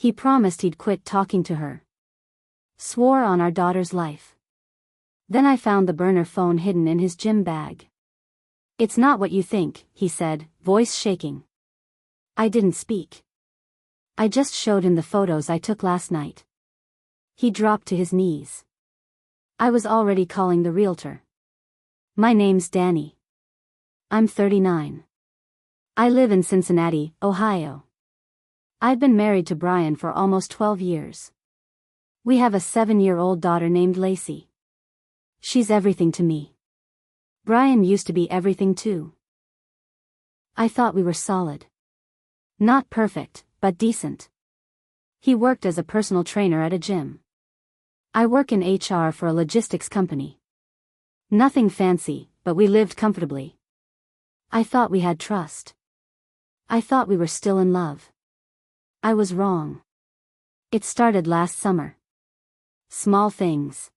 He promised he'd quit talking to her. Swore on our daughter's life. Then I found the burner phone hidden in his gym bag. "It's not what you think," he said, voice shaking. I didn't speak. I just showed him the photos I took last night. He dropped to his knees. I was already calling the realtor. "My name's Danny. I'm 39. I live in Cincinnati, Ohio. I've been married to Brian for almost 12 years. We have a 7-year-old daughter named Lacey. She's everything to me. Brian used to be everything too. I thought we were solid. Not perfect, but decent. He worked as a personal trainer at a gym. I work in HR for a logistics company. Nothing fancy, but we lived comfortably. I thought we had trust. I thought we were still in love. I was wrong. It started last summer. Small things.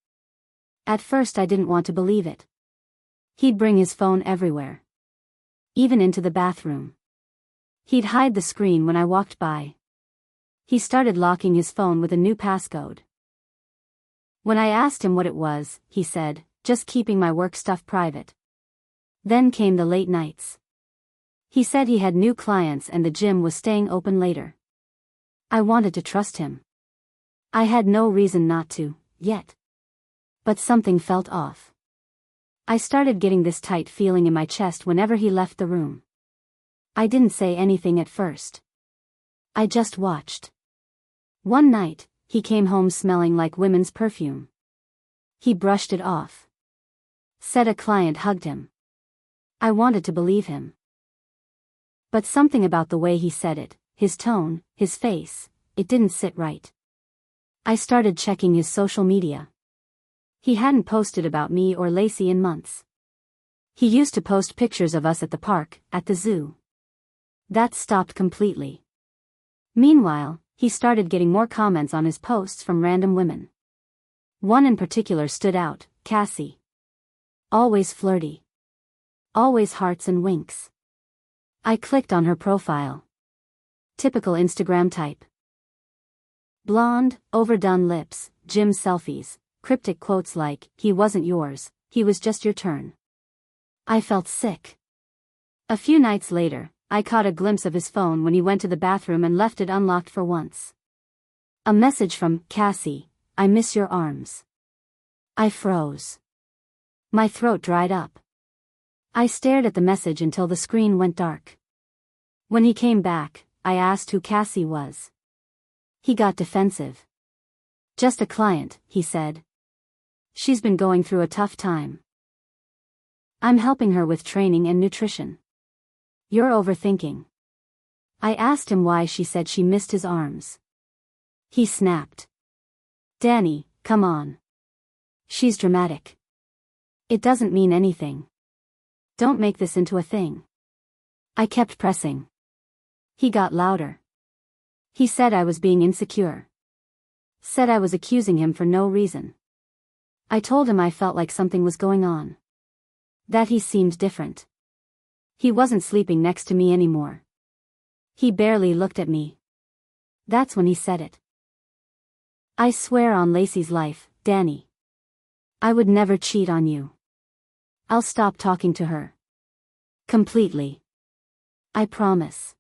At first I didn't want to believe it. He'd bring his phone everywhere. Even into the bathroom. He'd hide the screen when I walked by. He started locking his phone with a new passcode. When I asked him what it was, he said, "Just keeping my work stuff private." Then came the late nights. He said he had new clients and the gym was staying open later. I wanted to trust him. I had no reason not to, yet. But something felt off. I started getting this tight feeling in my chest whenever he left the room. I didn't say anything at first. I just watched. One night, he came home smelling like women's perfume. He brushed it off. Said a client hugged him. I wanted to believe him. But something about the way he said it, his tone, his face, it didn't sit right. I started checking his social media. He hadn't posted about me or Lacey in months. He used to post pictures of us at the park, at the zoo. That stopped completely. Meanwhile, he started getting more comments on his posts from random women. One in particular stood out, Cassie. Always flirty. Always hearts and winks. I clicked on her profile. Typical Instagram type. Blonde, overdone lips, gym selfies, cryptic quotes like, "He wasn't yours, he was just your turn." I felt sick. A few nights later, I caught a glimpse of his phone when he went to the bathroom and left it unlocked for once. A message from Cassie, "I miss your arms." I froze. My throat dried up. I stared at the message until the screen went dark. When he came back, I asked who Cassie was. He got defensive. "Just a client," he said. "She's been going through a tough time. I'm helping her with training and nutrition." "You're overthinking." I asked him why she said she missed his arms. He snapped. "Danny, come on. She's dramatic. It doesn't mean anything. Don't make this into a thing." I kept pressing. He got louder. He said I was being insecure. Said I was accusing him for no reason. I told him I felt like something was going on. That he seemed different. He wasn't sleeping next to me anymore. He barely looked at me. That's when he said it. "I swear on Lacey's life, Danny. I would never cheat on you. I'll stop talking to her. Completely. I promise."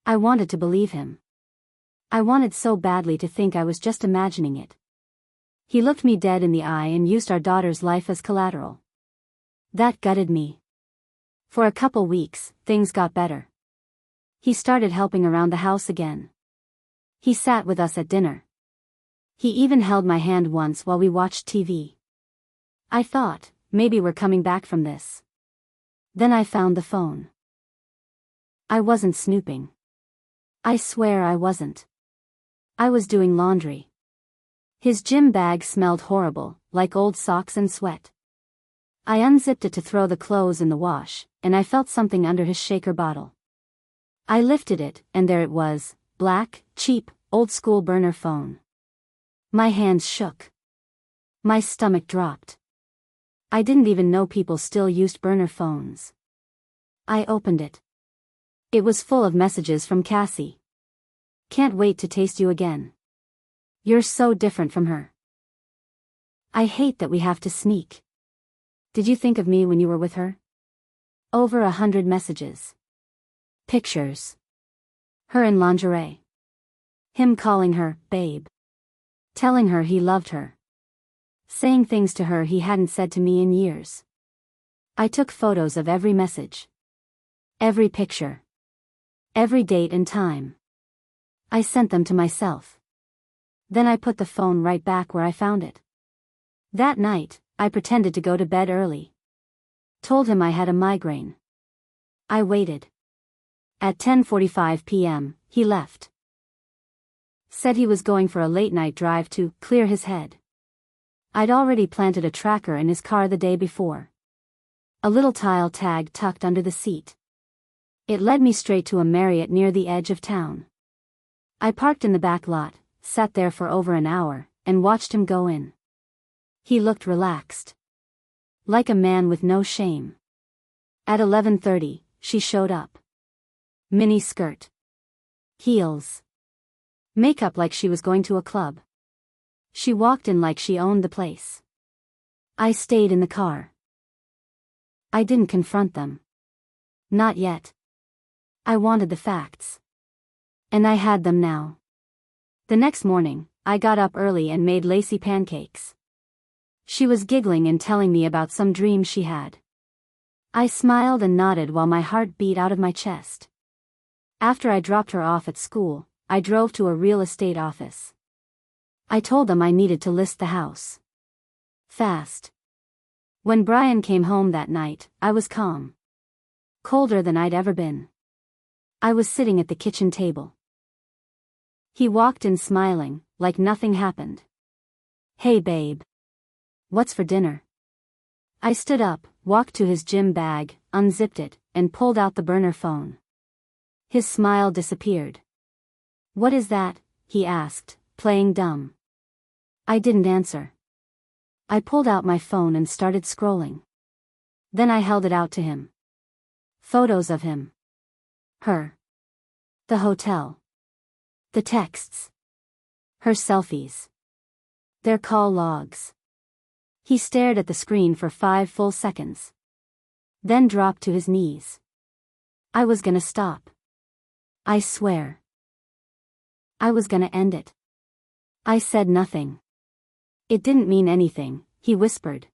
I wanted to believe him. I wanted so badly to think I was just imagining it. He looked me dead in the eye and used our daughter's life as collateral. That gutted me. For a couple weeks, things got better. He started helping around the house again. He sat with us at dinner. He even held my hand once while we watched TV. I thought, maybe we're coming back from this. Then I found the phone. I wasn't snooping. I swear I wasn't. I was doing laundry. His gym bag smelled horrible, like old socks and sweat. I unzipped it to throw the clothes in the wash, and I felt something under his shaker bottle. I lifted it, and there it was, black, cheap, old-school burner phone. My hands shook. My stomach dropped. I didn't even know people still used burner phones. I opened it. It was full of messages from Cassie. Can't wait to taste you again. You're so different from her. I hate that we have to sneak. Did you think of me when you were with her? Over 100 messages. Pictures. Her in lingerie. Him calling her, babe. Telling her he loved her. Saying things to her he hadn't said to me in years. I took photos of every message. Every picture. Every date and time. I sent them to myself. Then I put the phone right back where I found it. That night, I pretended to go to bed early. Told him I had a migraine. I waited. At 10:45 p.m., he left. Said he was going for a late-night drive to clear his head. I'd already planted a tracker in his car the day before. A little tile tag tucked under the seat. It led me straight to a Marriott near the edge of town. I parked in the back lot, sat there for over an hour, and watched him go in. He looked relaxed. Like a man with no shame. At 11:30, she showed up. Mini skirt. Heels. Makeup like she was going to a club. She walked in like she owned the place. I stayed in the car. I didn't confront them. Not yet. I wanted the facts. And I had them now. The next morning, I got up early and made Lacey pancakes. She was giggling and telling me about some dreams she had. I smiled and nodded while my heart beat out of my chest. After I dropped her off at school, I drove to a real estate office. I told them I needed to list the house. Fast. When Brian came home that night, I was calm. Colder than I'd ever been. I was sitting at the kitchen table. He walked in smiling, like nothing happened. Hey babe. What's for dinner? I stood up, walked to his gym bag, unzipped it, and pulled out the burner phone. His smile disappeared. What is that? He asked, playing dumb. I didn't answer. I pulled out my phone and started scrolling. Then I held it out to him. Photos of him. Her. The hotel. The texts. Her selfies. Their call logs. He stared at the screen for 5 full seconds. Then dropped to his knees. I was gonna stop. I swear. I was gonna end it. I said nothing. It didn't mean anything, he whispered.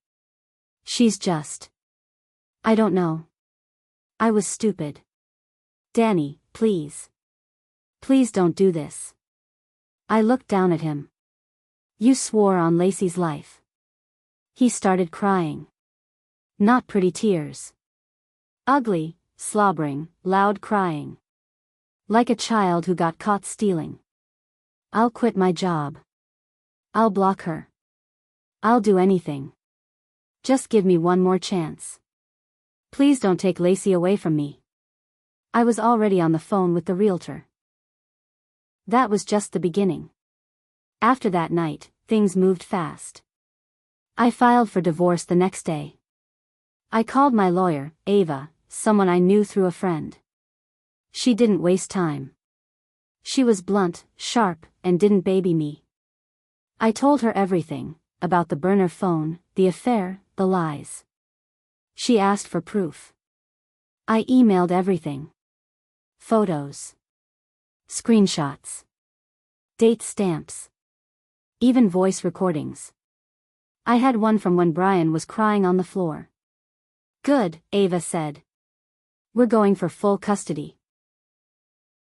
She's just. I don't know. I was stupid. Danny, please. Please don't do this. I looked down at him. You swore on Lacey's life. He started crying. Not pretty tears. Ugly, slobbering, loud crying. Like a child who got caught stealing. I'll quit my job. I'll block her. I'll do anything. Just give me one more chance. Please don't take Lacey away from me. I was already on the phone with the realtor. That was just the beginning. After that night, things moved fast. I filed for divorce the next day. I called my lawyer, Ava, someone I knew through a friend. She didn't waste time. She was blunt, sharp, and didn't baby me. I told her everything, about the burner phone, the affair, the lies. She asked for proof. I emailed everything. Photos. Screenshots. Date stamps. Even voice recordings. I had one from when Brian was crying on the floor. Good, Ava said. We're going for full custody.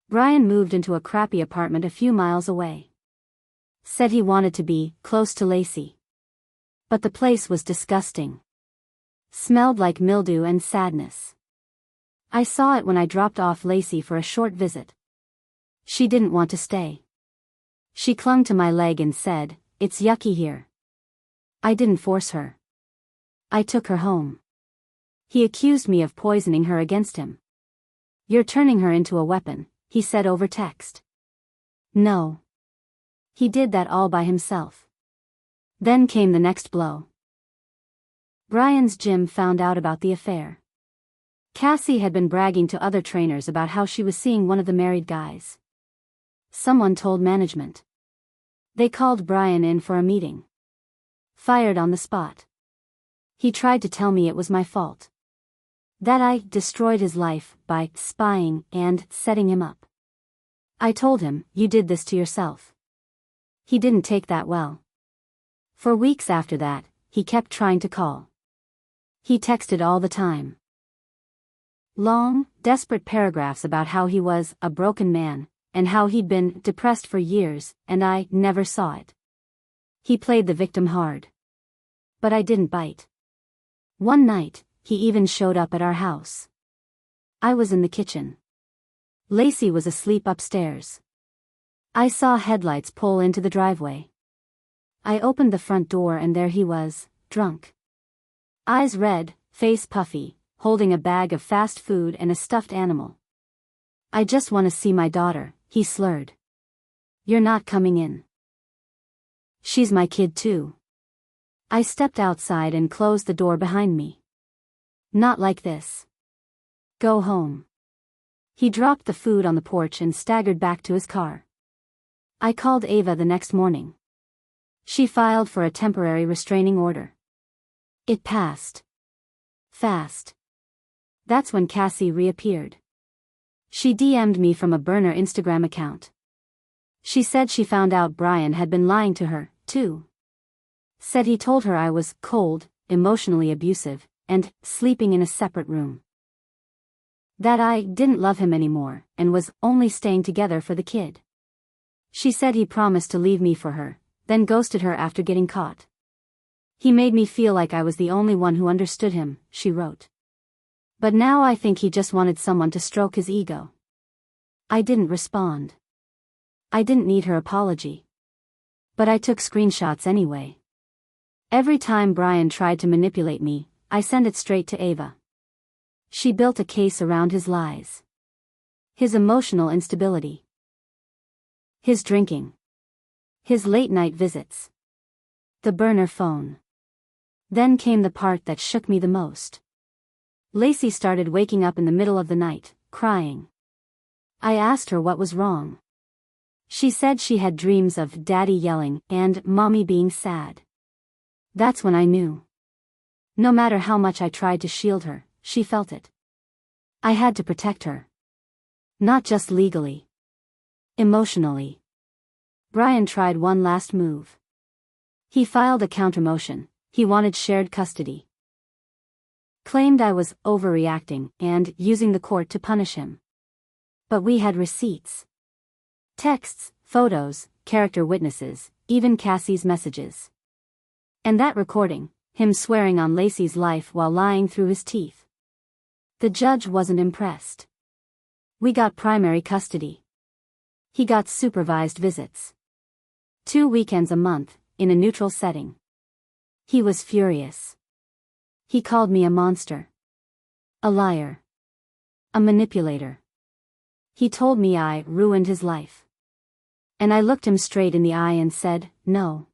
Brian moved into a crappy apartment a few miles away. Said he wanted to be close to Lacey. But the place was disgusting. Smelled like mildew and sadness. I saw it when I dropped off Lacey for a short visit. She didn't want to stay. She clung to my leg and said, "It's yucky here." I didn't force her. I took her home. He accused me of poisoning her against him. "You're turning her into a weapon," he said over text. No. He did that all by himself. Then came the next blow. Brian's gym found out about the affair. Cassie had been bragging to other trainers about how she was seeing one of the married guys. Someone told management. They called Brian in for a meeting. Fired on the spot. He tried to tell me it was my fault. That I destroyed his life by spying and setting him up. I told him, you did this to yourself. He didn't take that well. For weeks after that, he kept trying to call. He texted all the time. Long, desperate paragraphs about how he was a broken man, and how he'd been depressed for years, and I never saw it. He played the victim hard. But I didn't bite. One night, he even showed up at our house. I was in the kitchen. Lacey was asleep upstairs. I saw headlights pull into the driveway. I opened the front door and there he was, drunk. Eyes red, face puffy, holding a bag of fast food and a stuffed animal. I just want to see my daughter, he slurred. You're not coming in. She's my kid too. I stepped outside and closed the door behind me. Not like this. Go home. He dropped the food on the porch and staggered back to his car. I called Ava the next morning. She filed for a temporary restraining order. It passed. Fast. That's when Cassie reappeared. She DM'd me from a burner Instagram account. She said she found out Brian had been lying to her, too. Said he told her I was cold, emotionally abusive, and sleeping in a separate room. That I didn't love him anymore, and was only staying together for the kid. She said he promised to leave me for her, then ghosted her after getting caught. He made me feel like I was the only one who understood him, she wrote. But now I think he just wanted someone to stroke his ego. I didn't respond. I didn't need her apology. But I took screenshots anyway. Every time Brian tried to manipulate me, I sent it straight to Ava. She built a case around his lies. His emotional instability. His drinking. His late-night visits. The burner phone. Then came the part that shook me the most. Lacey started waking up in the middle of the night, crying. I asked her what was wrong. She said she had dreams of daddy yelling and mommy being sad. That's when I knew. No matter how much I tried to shield her, she felt it. I had to protect her. Not just legally. Emotionally. Brian tried one last move. He filed a countermotion. He wanted shared custody. Claimed I was overreacting and using the court to punish him. But we had receipts. Texts, photos, character witnesses, even Cassie's messages. And that recording, him swearing on Lacey's life while lying through his teeth. The judge wasn't impressed. We got primary custody. He got supervised visits. 2 weekends a month, in a neutral setting. He was furious. He called me a monster. A liar. A manipulator. He told me I ruined his life. And I looked him straight in the eye and said, no.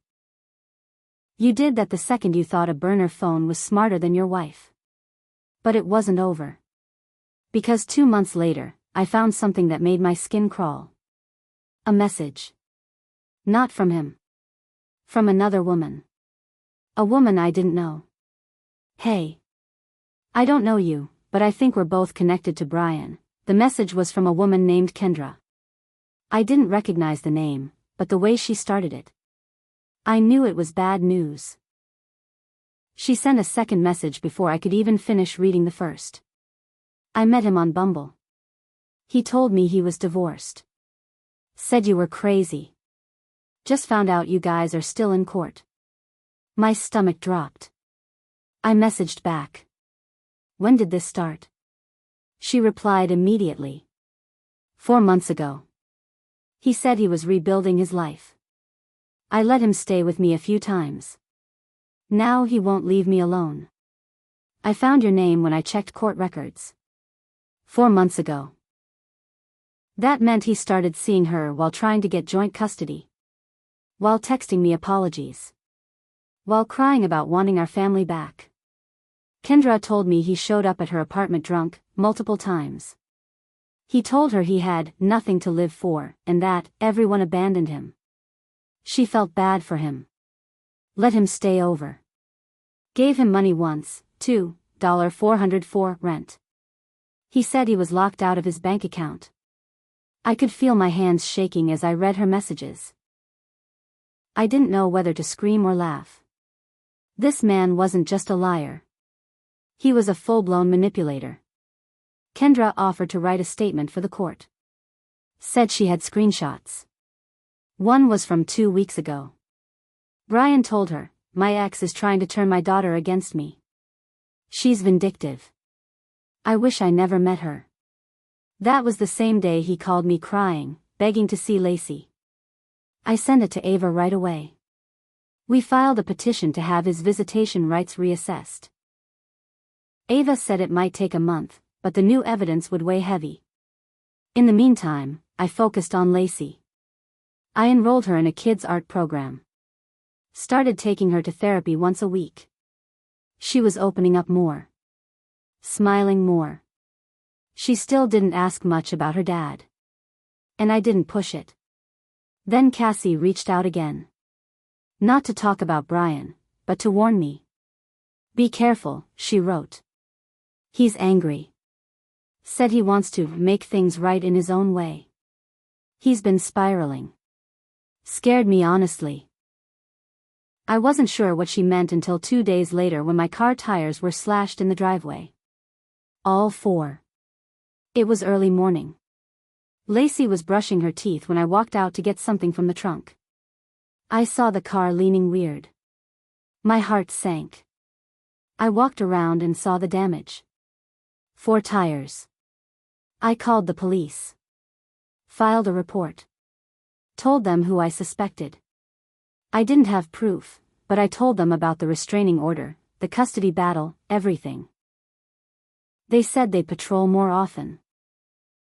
You did that the second you thought a burner phone was smarter than your wife. But it wasn't over. Because 2 months later, I found something that made my skin crawl. A message. Not from him. From another woman. A woman I didn't know. Hey. I don't know you, but I think we're both connected to Brian. The message was from a woman named Kendra. I didn't recognize the name, but the way she started it. I knew it was bad news. She sent a second message before I could even finish reading the first. I met him on Bumble. He told me he was divorced. Said you were crazy. Just found out you guys are still in court. My stomach dropped. I messaged back. When did this start? She replied immediately. 4 months ago. He said he was rebuilding his life. I let him stay with me a few times. Now he won't leave me alone. I found your name when I checked court records. 4 months ago. That meant he started seeing her while trying to get joint custody. While texting me apologies. While crying about wanting our family back. Kendra told me he showed up at her apartment drunk, multiple times. He told her he had nothing to live for, and that everyone abandoned him. She felt bad for him. Let him stay over. Gave him money once, $2,400 for rent. He said he was locked out of his bank account. I could feel my hands shaking as I read her messages. I didn't know whether to scream or laugh. This man wasn't just a liar. He was a full-blown manipulator. Kendra offered to write a statement for the court. Said she had screenshots. One was from 2 weeks ago. Brian told her, "My ex is trying to turn my daughter against me. She's vindictive. I wish I never met her." That was the same day he called me crying, begging to see Lacey. I sent it to Ava right away. We filed a petition to have his visitation rights reassessed. Ava said it might take a month, but the new evidence would weigh heavy. In the meantime, I focused on Lacey. I enrolled her in a kids' art program. Started taking her to therapy once a week. She was opening up more. Smiling more. She still didn't ask much about her dad. And I didn't push it. Then Cassie reached out again. Not to talk about Brian, but to warn me. "Be careful," she wrote. "He's angry. Said he wants to make things right in his own way. He's been spiraling." Scared me honestly. I wasn't sure what she meant until 2 days later when my car tires were slashed in the driveway. All 4. It was early morning. Lacey was brushing her teeth when I walked out to get something from the trunk. I saw the car leaning weird. My heart sank. I walked around and saw the damage. 4 tires. I called the police. Filed a report. Told them who I suspected. I didn't have proof, but I told them about the restraining order, the custody battle, everything. They said they'd patrol more often.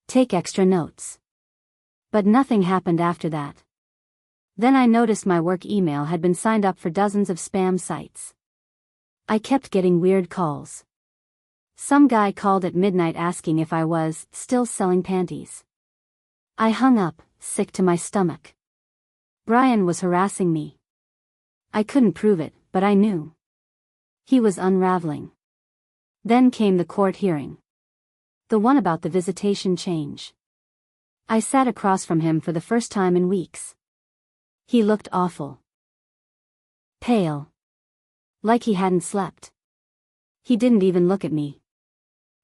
Take extra notes. But nothing happened after that. Then I noticed my work email had been signed up for dozens of spam sites. I kept getting weird calls. Some guy called at midnight asking if I was still selling panties. I hung up, sick to my stomach. Brian was harassing me. I couldn't prove it, but I knew. He was unraveling. Then came the court hearing. The one about the visitation change. I sat across from him for the first time in weeks. He looked awful. Pale. Like he hadn't slept. He didn't even look at me.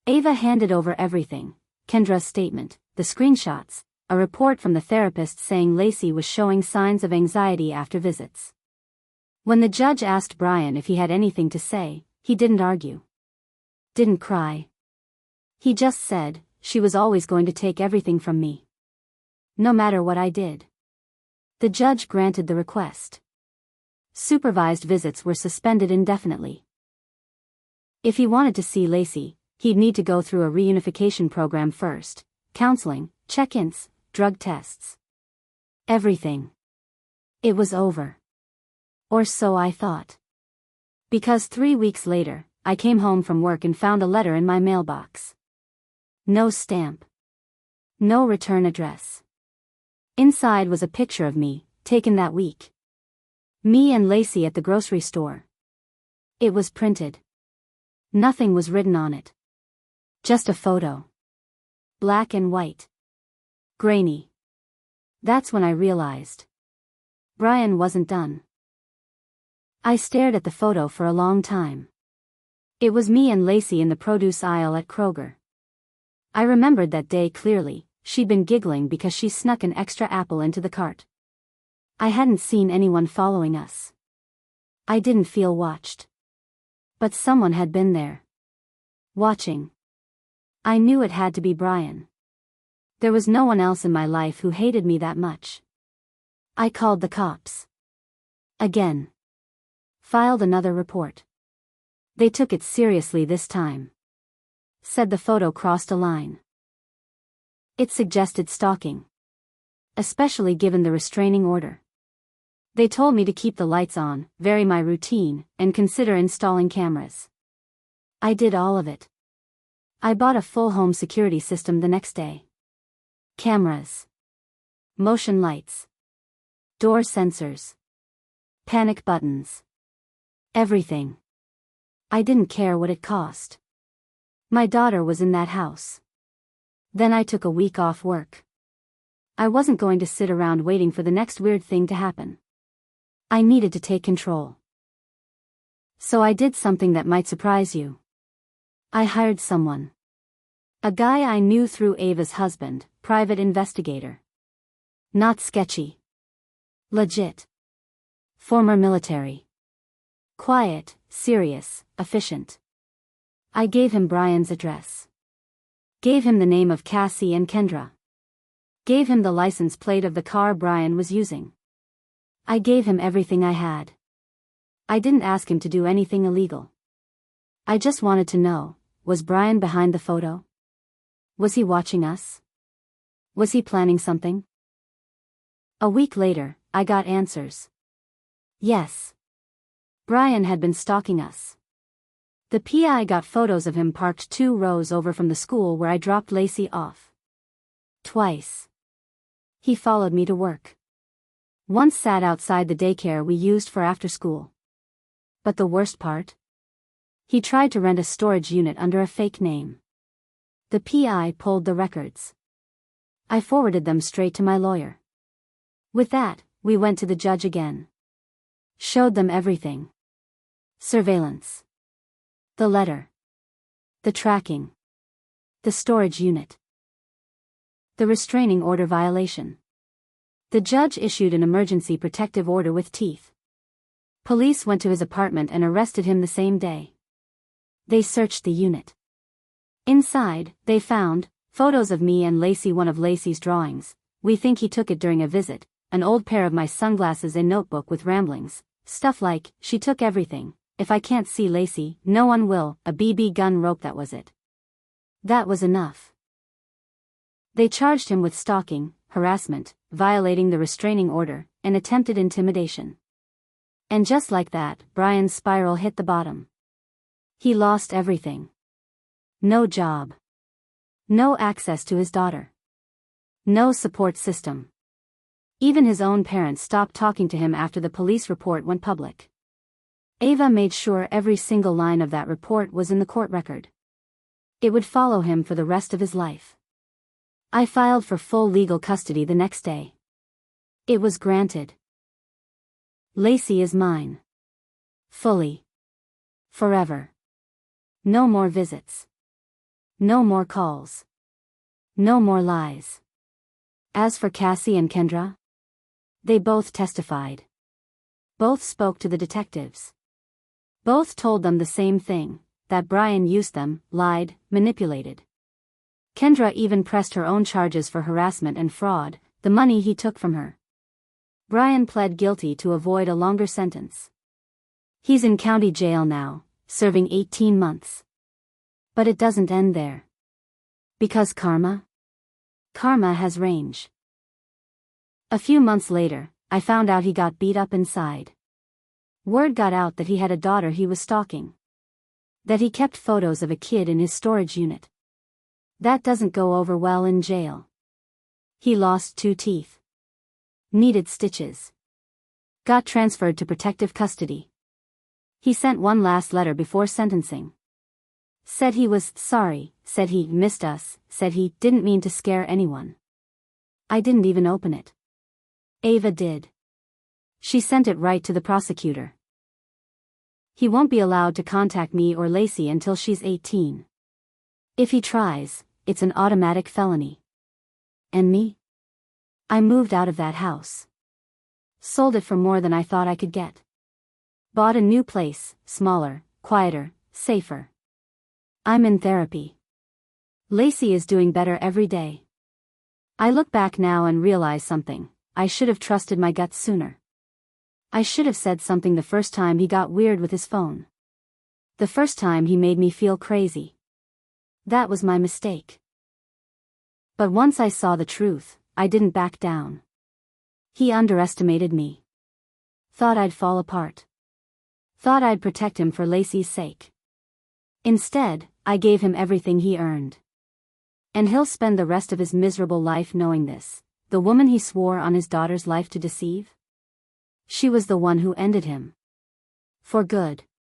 Ava handed over everything: Kendra's statement, the screenshots, a report from the therapist saying Lacey was showing signs of anxiety after visits. When the judge asked Brian if he had anything to say, he didn't argue. Didn't cry. He just said, she was always going to take everything from me. No matter what I did. The judge granted the request. Supervised visits were suspended indefinitely. If he wanted to see Lacey, he'd need to go through a reunification program first: counseling, check-ins, drug tests. Everything. It was over. Or so I thought. Because 3 weeks later, I came home from work and found a letter in my mailbox. No stamp. No return address. Inside was a picture of me, taken that week. Me and Lacey at the grocery store. It was printed. Nothing was written on it. Just a photo. Black and white. Grainy. That's when I realized. Brian wasn't done. I stared at the photo for a long time. It was me and Lacey in the produce aisle at Kroger. I remembered that day clearly. She'd been giggling because she snuck an extra apple into the cart. I hadn't seen anyone following us. I didn't feel watched. But someone had been there. Watching. I knew it had to be Brian. There was no one else in my life who hated me that much. I called the cops. Again. Filed another report. They took it seriously this time. Said the photo crossed a line. It suggested stalking. Especially given the restraining order. They told me to keep the lights on, vary my routine, and consider installing cameras. I did all of it. I bought a full home security system the next day. Cameras. Motion lights. Door sensors. Panic buttons. Everything. I didn't care what it cost. My daughter was in that house. Then I took a week off work. I wasn't going to sit around waiting for the next weird thing to happen. I needed to take control. So I did something that might surprise you. I hired someone. A guy I knew through Ava's husband, private investigator. Not sketchy. Legit. Former military. Quiet, serious, efficient. I gave him Brian's address. Gave him the name of Cassie and Kendra. Gave him the license plate of the car Brian was using. I gave him everything I had. I didn't ask him to do anything illegal. I just wanted to know, was Brian behind the photo? Was he watching us? Was he planning something? A week later, I got answers. Yes. Brian had been stalking us. The PI got photos of him parked 2 rows over from the school where I dropped Lacey off. Twice. He followed me to work. Once sat outside the daycare we used for after school. But the worst part? He tried to rent a storage unit under a fake name. The PI pulled the records. I forwarded them straight to my lawyer. With that, we went to the judge again. Showed them everything. Surveillance. The letter. The tracking. The storage unit. The restraining order violation. The judge issued an emergency protective order with teeth. Police went to his apartment and arrested him the same day. They searched the unit. Inside, they found photos of me and Lacey, one of Lacey's drawings. We think he took it during a visit, an old pair of my sunglasses, a notebook with ramblings, stuff like, she took everything, if I can't see Lacey, no one will, a BB gun rope, that was it. That was enough. They charged him with stalking, harassment, violating the restraining order, and attempted intimidation. And just like that, Brian's spiral hit the bottom. He lost everything. No job. No access to his daughter. No support system. Even his own parents stopped talking to him after the police report went public. Ava made sure every single line of that report was in the court record. It would follow him for the rest of his life. I filed for full legal custody the next day. It was granted. Lacey is mine. Fully. Forever. No more visits. No more calls. No more lies. As for Cassie and Kendra, they both testified. Both spoke to the detectives. Both told them the same thing, that Brian used them, lied, manipulated. Kendra even pressed her own charges for harassment and fraud, the money he took from her. Brian pled guilty to avoid a longer sentence. He's in county jail now, serving 18 months. But it doesn't end there. Because karma has range. A few months later, I found out he got beat up inside. Word got out that he had a daughter he was stalking. That he kept photos of a kid in his storage unit. That doesn't go over well in jail. He lost 2 teeth. Needed stitches. Got transferred to protective custody. He sent one last letter before sentencing. Said he was sorry, said he missed us, said he didn't mean to scare anyone. I didn't even open it. Ava did. She sent it right to the prosecutor. He won't be allowed to contact me or Lacey until she's 18. If he tries, it's an automatic felony. And me? I moved out of that house. Sold it for more than I thought I could get. Bought a new place, smaller, quieter, safer. I'm in therapy. Lacey is doing better every day. I look back now and realize something. I should have trusted my gut sooner. I should have said something the first time he got weird with his phone. The first time he made me feel crazy. That was my mistake. But once I saw the truth, I didn't back down. He underestimated me. Thought I'd fall apart. Thought I'd protect him for Lacey's sake. Instead, I gave him everything he earned. And he'll spend the rest of his miserable life knowing this. The woman he swore on his daughter's life to deceive? She was the one who ended him. For good.